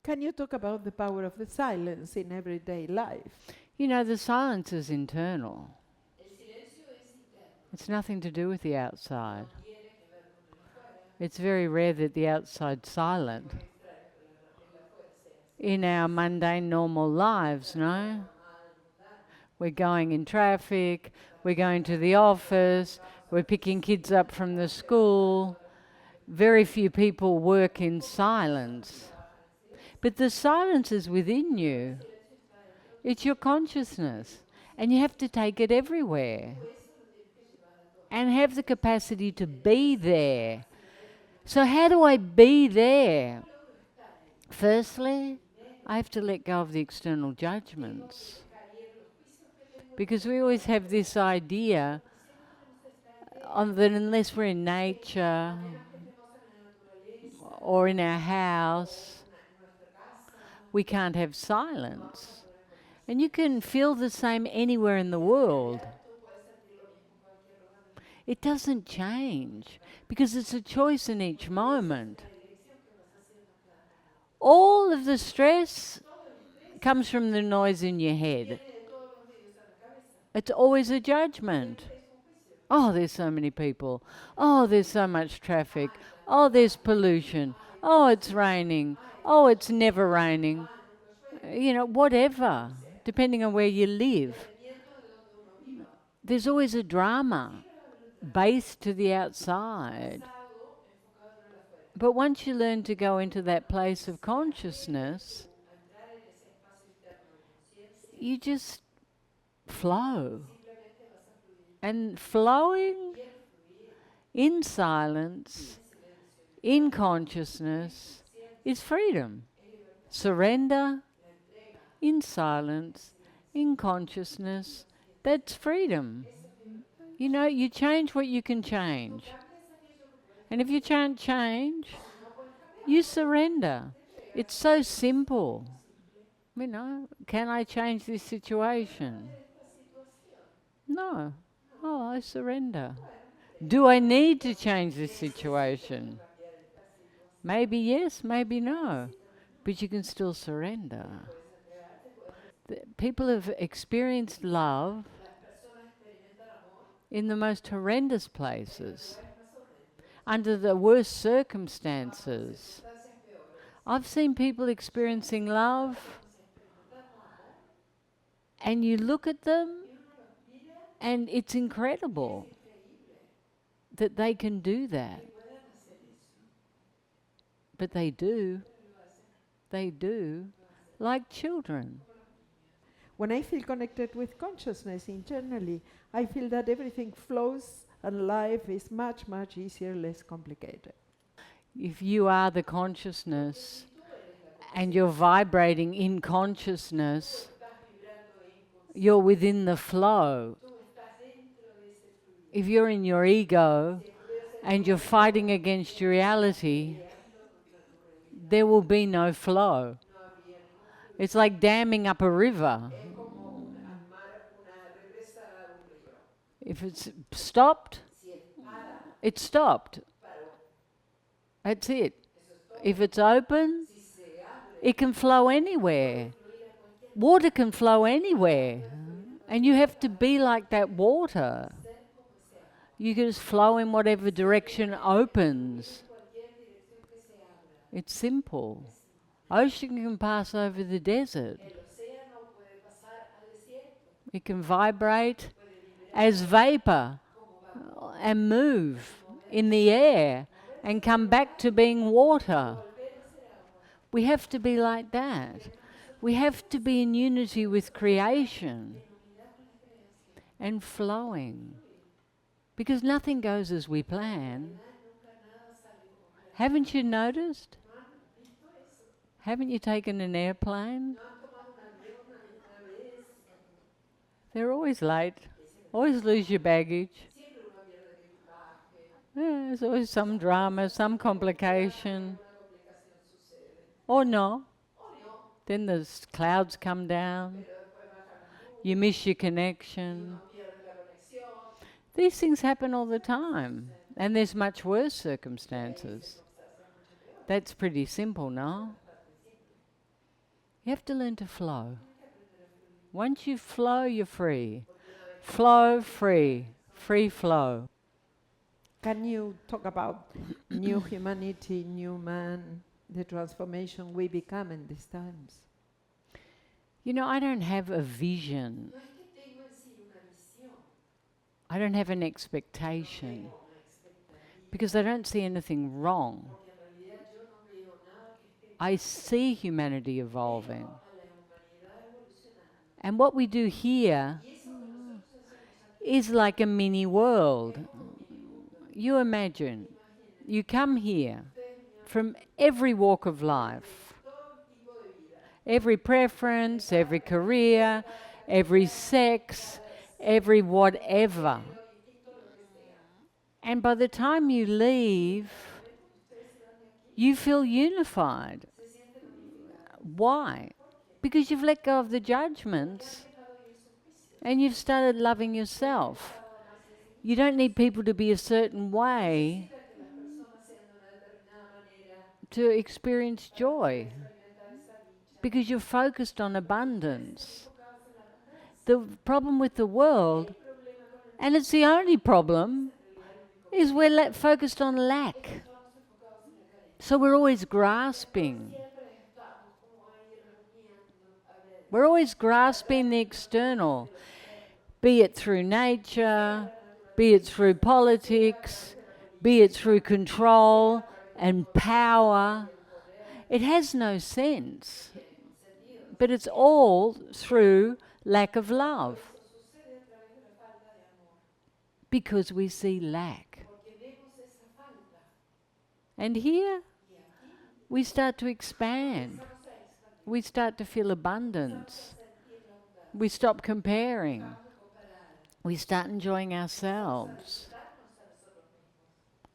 Can you talk about the power of the silence in everyday life? You know, the silence is internal. It's nothing to do with the outside. It's very rare that the outside's silent. In our mundane, normal lives, no? We're going in traffic, we're going to the office, we're picking kids up from the school. Very few people work in silence. But the silence is within you. It's your consciousness. And you have to take it everywhere. And have the capacity to be there. So how do I be there? Firstly, I have to let go of the external judgments. Because we always have this idea that unless we're in nature or in our house, we can't have silence. And you can feel the same anywhere in the world. It doesn't change because it's a choice in each moment. All of the stress comes from the noise in your head. It's always a judgment. Oh, there's so many people. Oh, there's so much traffic. Oh, there's pollution. Oh, it's raining. Oh, it's never raining. You know, whatever, depending on where you live. There's always a drama based to the outside. But once you learn to go into that place of consciousness, you just flow. And flowing in silence, in consciousness, is freedom. Surrender in silence, in consciousness, that's freedom. You know, you change what you can change. And if you can't change, you surrender. It's so simple. You know, can I change this situation? No. Oh, I surrender. Do I need to change this situation? Maybe yes, maybe no. But you can still surrender. People have experienced love in the most horrendous places, under the worst circumstances. I've seen people experiencing love, and you look at them, and it's incredible that they can do that. But they do. They do. Like children. When I feel connected with consciousness internally, I feel that everything flows and life is much, much easier, less complicated. If you are the consciousness and you're vibrating in consciousness, you're within the flow. If you're in your ego and you're fighting against your reality, there will be no flow. It's like damming up a river. If it's stopped, it's stopped. That's it. If it's open, it can flow anywhere. Water can flow anywhere. And you have to be like that water. You can just flow in whatever direction opens. It's simple. Ocean can pass over the desert. It can vibrate as vapor and move in the air and come back to being water. We have to be like that. We have to be in unity with creation and flowing. Because nothing goes as we plan. Haven't you noticed? Haven't you taken an airplane? They're always late. Always lose your baggage. Yeah, there's always some drama, some complication. Or no. Then the clouds come down. You miss your connection. These things happen all the time. And there's much worse circumstances. That's pretty simple, no? You have to learn to flow. Once you flow, you're free. Flow, free. Free flow. Can you talk about new humanity, new man, the transformation we become in these times? You know, I don't have a vision. I don't have an expectation. Because I don't see anything wrong. I see humanity evolving. And what we do here is like a mini world. You imagine, you come here from every walk of life, every preference, every career, every sex, every whatever. And by the time you leave, you feel unified. Why? Because you've let go of the judgments and you've started loving yourself. You don't need people to be a certain way to experience joy because you're focused on abundance. The problem with the world, and it's the only problem, is we're focused on lack. So we're always grasping. We're always grasping the external, be it through nature, be it through politics, be it through control and power. It has no sense. But it's all through lack of love. Because we see lack. And here, we start to expand. We start to feel abundance. We stop comparing. We start enjoying ourselves.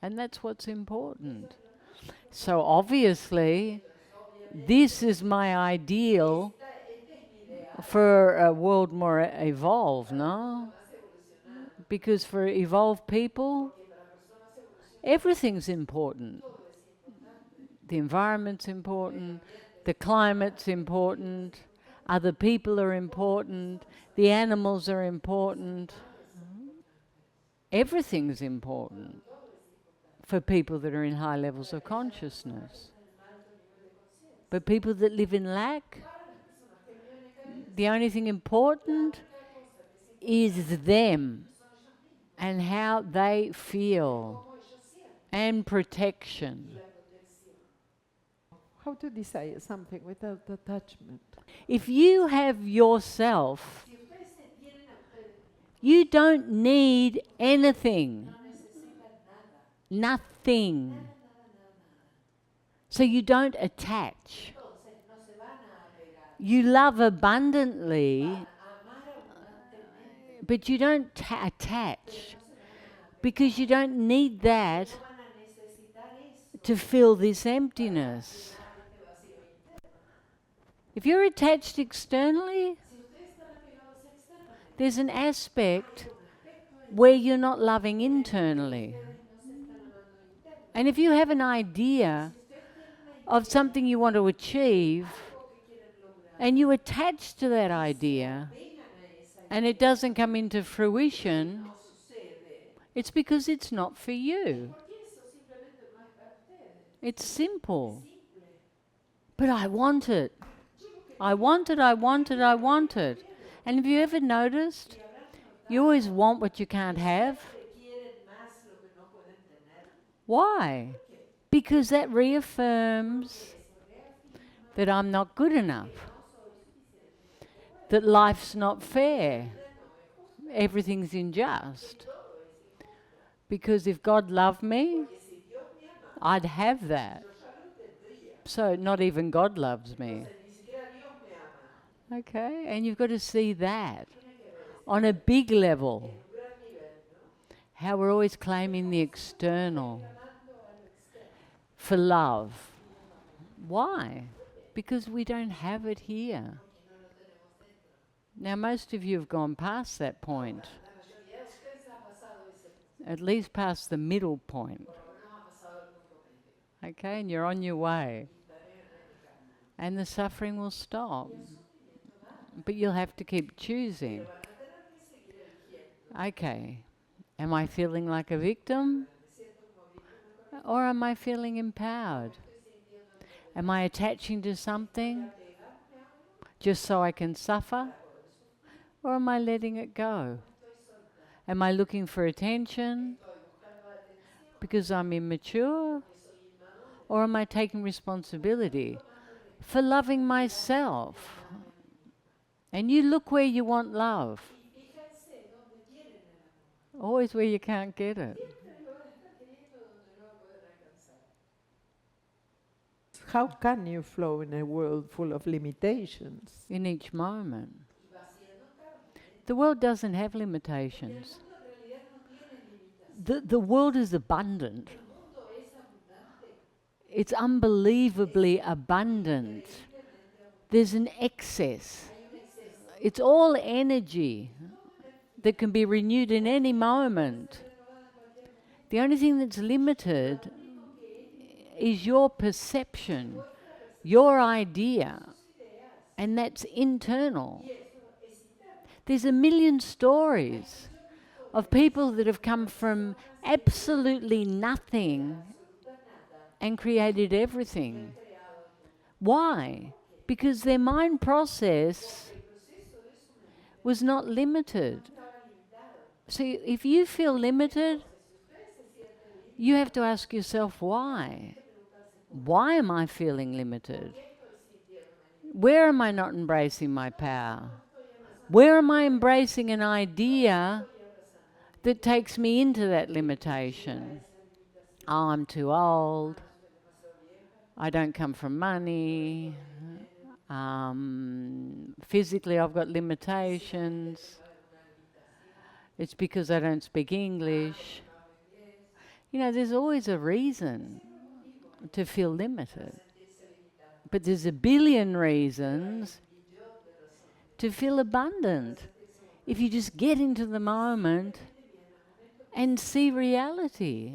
And that's what's important. So obviously, this is my ideal for a world more evolved, no? Because for evolved people, everything's important. The environment's important, the climate's important, other people are important, the animals are important. Everything's important for people that are in high levels of consciousness. But people that live in lack, the only thing important is them and how they feel and protection. How to desire something without attachment? If you have yourself, you don't need anything. Nothing. So you don't attach. You love abundantly, but you don't attach. Because you don't need that to fill this emptiness. If you're attached externally, there's an aspect where you're not loving internally. And if you have an idea of something you want to achieve, and you attach to that idea, and it doesn't come into fruition, it's because it's not for you. It's simple. But I want it. I want it, I want it, I want it. And have you ever noticed? You always want what you can't have. Why? Because that reaffirms that I'm not good enough. That life's not fair. Everything's unjust. Because if God loved me, I'd have that. So not even God loves me. Okay, and you've got to see that on a big level. How we're always claiming the external for love. Why? Because we don't have it here. Now most of you have gone past that point. At least past the middle point. Okay, and you're on your way. and the suffering will stop. But you'll have to keep choosing. Okay, am I feeling like a victim? Or am I feeling empowered? Am I attaching to something just so I can suffer? Or am I letting it go? Am I looking for attention because I'm immature? Or am I taking responsibility for loving myself? And you look where you want love, always where you can't get it. How can you flow in a world full of limitations? In each moment. The world doesn't have limitations. The world is abundant. It's unbelievably abundant. There's an excess. It's all energy that can be renewed in any moment. The only thing that's limited is your perception, your idea, and that's internal. There's a million stories of people that have come from absolutely nothing and created everything. Why? Because their mind process was not limited. So if you feel limited, you have to ask yourself why. Why am I feeling limited? Where am I not embracing my power? Where am I embracing an idea that takes me into that limitation? Oh, I'm too old. I don't come from money. Physically, I've got limitations. It's because I don't speak English. You know, there's always a reason to feel limited. But there's a billion reasons to feel abundant. If you just get into the moment and see reality.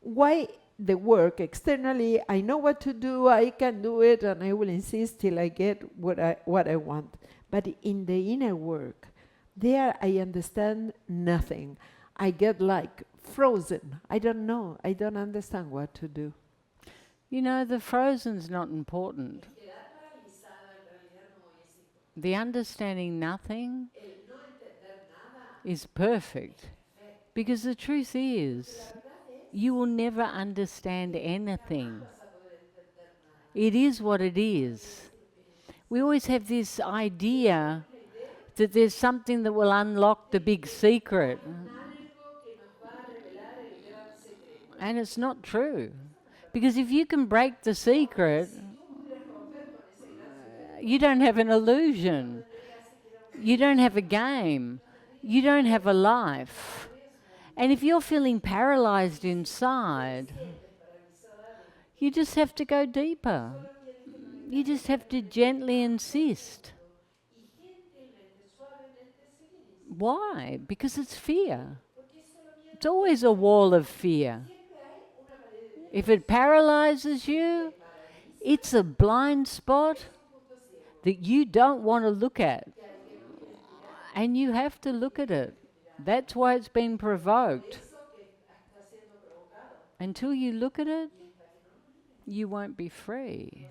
Why the work externally? I know what to do, I can do it, and I will insist till I get what I want. But in the inner work, there I understand nothing. I get like frozen. I don't know. I don't understand what to do. You know, the frozen's not important. The understanding nothing is perfect. Because the truth is, you will never understand anything. It is what it is. We always have this idea that there's something that will unlock the big secret. And it's not true. Because if you can break the secret, you don't have an illusion. You don't have a game. You don't have a life. And if you're feeling paralyzed inside, you just have to go deeper. You just have to gently insist. Why? Because it's fear. It's always a wall of fear. If it paralyzes you, it's a blind spot that you don't want to look at. And you have to look at it. That's why it's been provoked. Until you look at it, you won't be free.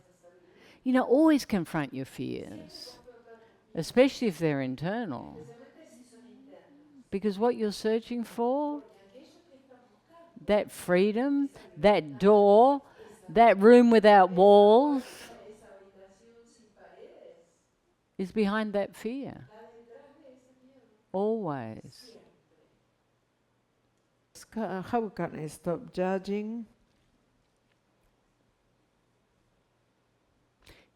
You know, always confront your fears, especially if they're internal. Because what you're searching for, that freedom, that door, that room without walls, is behind that fear. Always. How can I stop judging?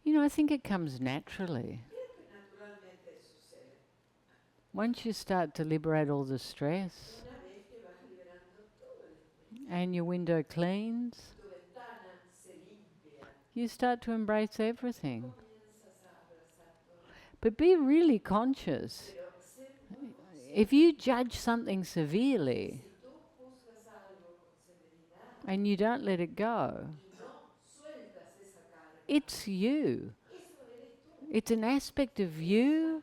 You know, I think it comes naturally. Once you start to liberate all the stress and your window cleans, you start to embrace everything. But be really conscious. If you judge something severely and you don't let it go, It's you. It's an aspect of you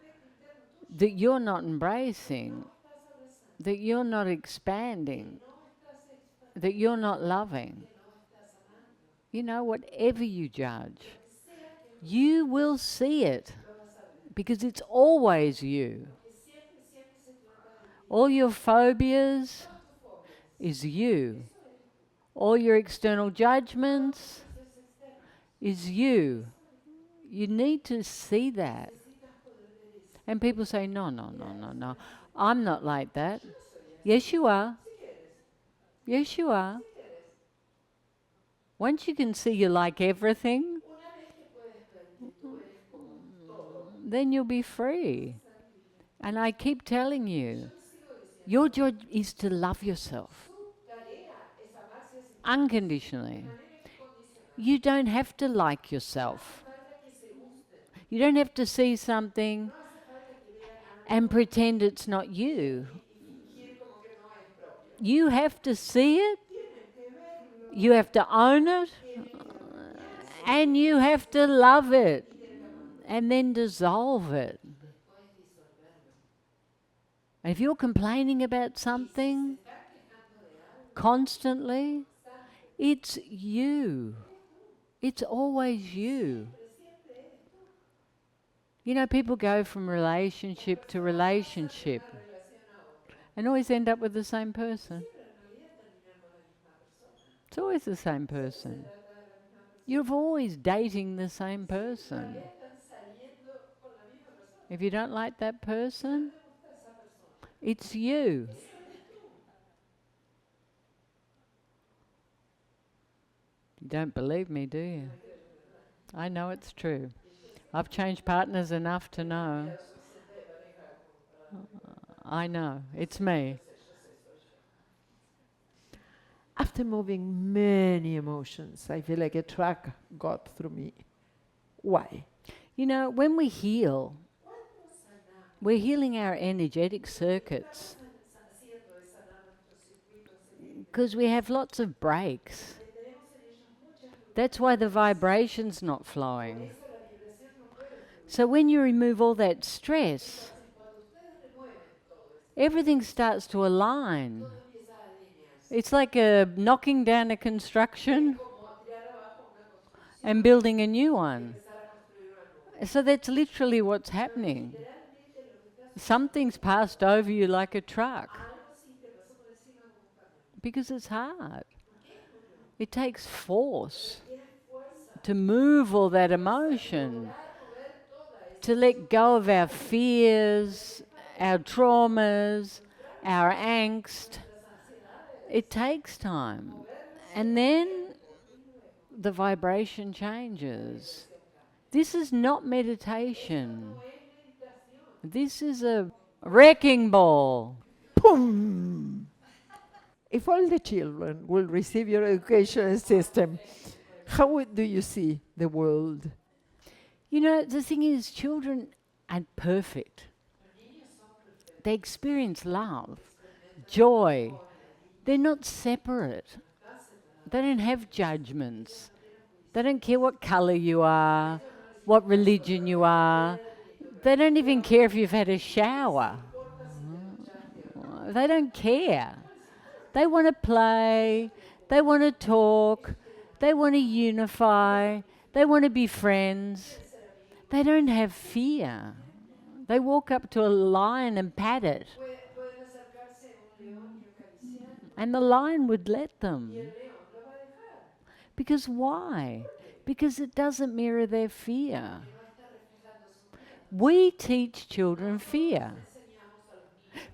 that you're not embracing, that you're not expanding, that you're not loving. You know, whatever you judge, you will see it because it's always you. All your phobias is you. All your external judgments is you. You need to see that. And people say, no, no, no, no, no. I'm not like that. Yes, you are. Yes, you are. Once you can see you like everything, then you'll be free. And I keep telling you, your job is to love yourself unconditionally. You don't have to like yourself. You don't have to see something and pretend it's not you. You have to see it, you have to own it, and you have to love it, and then dissolve it. And if you're complaining about something constantly, it's you. It's always you. You know, people go from relationship to relationship and always end up with the same person. It's always the same person. You're always dating the same person. If you don't like that person, it's you. You don't believe me, do you? I know it's true. I've changed partners enough to know. I know, it's me. After moving many emotions, I feel like a truck got through me. Why? You know, when we heal, we're healing our energetic circuits because we have lots of breaks. That's why the vibration's not flowing. So when you remove all that stress, everything starts to align. It's like knocking down a construction and building a new one. So that's literally what's happening. Something's passed over you like a truck because it's hard. It takes force to move all that emotion, to let go of our fears, our traumas, our angst. It takes time. And then the vibration changes. This is not meditation. This is a wrecking ball. Boom! If all the children will receive your educational system, how do you see the world? You know, the thing is, children aren't perfect. They experience love, joy. They're not separate. They don't have judgments. They don't care what colour you are, what religion you are. They don't even care if you've had a shower. They don't care. They want to play. They want to talk. They want to unify. They want to be friends. They don't have fear. They walk up to a lion and pat it. And the lion would let them. Because why? Because it doesn't mirror their fear. We teach children fear.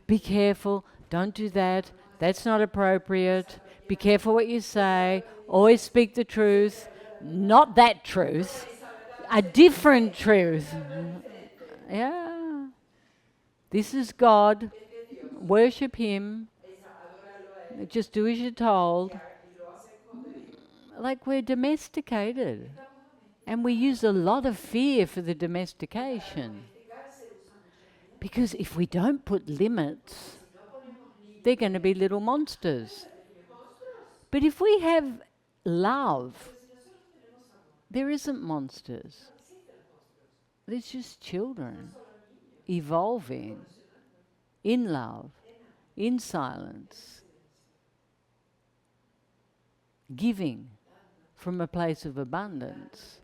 Be careful, don't do that, that's not appropriate, be careful what you say, always speak the truth, not that truth, a different truth. Yeah. This is God, worship Him, just do as you're told. Like we're domesticated. And we use a lot of fear for the domestication. Because if we don't put limits, they're going to be little monsters. But if we have love, There isn't monsters. There's just children evolving in love, in silence, giving from a place of abundance.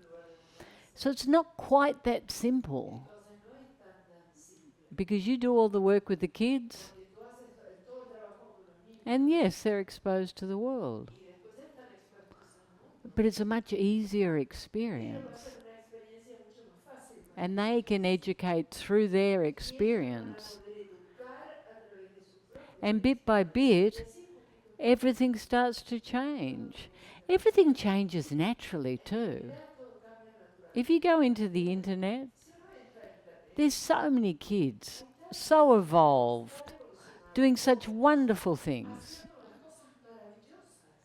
So it's not quite that simple, because you do all the work with the kids, and yes, they're exposed to the world, but it's a much easier experience, and they can educate through their experience. And bit by bit, everything starts to change. Everything changes naturally too. If you go into the internet, there's so many kids, so evolved, doing such wonderful things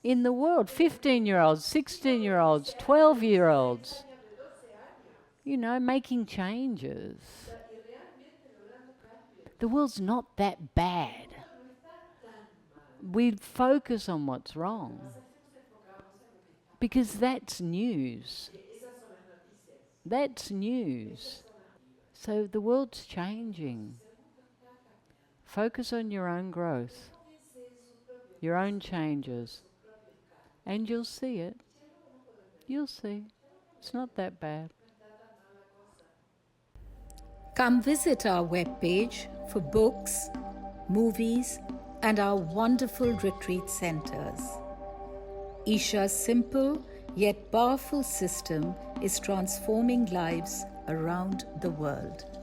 in the world. 15-year-olds, 16-year-olds, 12-year-olds, making changes. The world's not that bad. We focus on what's wrong because that's news. That's news. So the world's changing. Focus on your own growth, your own changes, and you'll see it. You'll see. It's not that bad. Come visit our webpage for books, movies, and our wonderful retreat centers. Isha's simple yet powerful system is transforming lives around the world.